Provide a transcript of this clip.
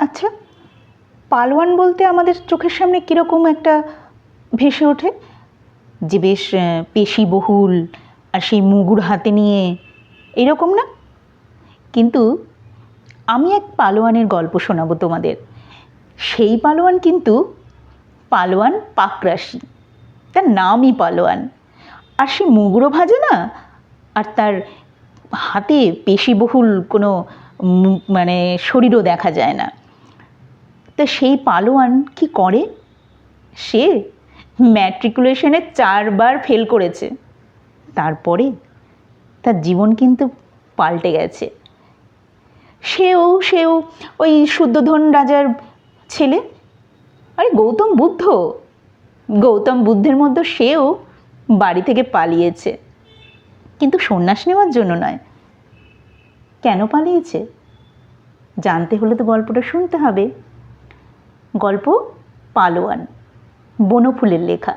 আচ্ছা, পালোয়ান বলতে আমাদের চোখের সামনে কীরকম একটা ভেসে ওঠে, যে বেশ পেশিবহুল আর সেই মুগুর হাতে নিয়ে, এরকম না? কিন্তু আমি এক পালোয়ানের গল্প শোনাবো তোমাদের। সেই পালোয়ান কিন্তু পালোয়ান পাকরাশি, তার নামই পালোয়ান। আর সে মুগুরও ভাজে না, আর তার হাতে পেশিবহুল কোনো মানে শরীরও দেখা যায় না। তো সেই পালোয়ান কি করে? সে ম্যাট্রিকুলেশনে 4বার ফেল করেছে। তারপরে তার জীবন কিন্তু পাল্টে গেছে। সেও ওই শুদ্ধোধন রাজার ছেলে। আরে গৌতম বুদ্ধের মধ্যে সেও বাড়ি থেকে পালিয়েছে, কিন্তু সন্ন্যাস নেওয়ার জন্য নয়। কেন পালিয়েছে জানতে হলে তো গল্পটা শুনতে হবে। গল্প পালোয়ান, বনফুলের লেখা।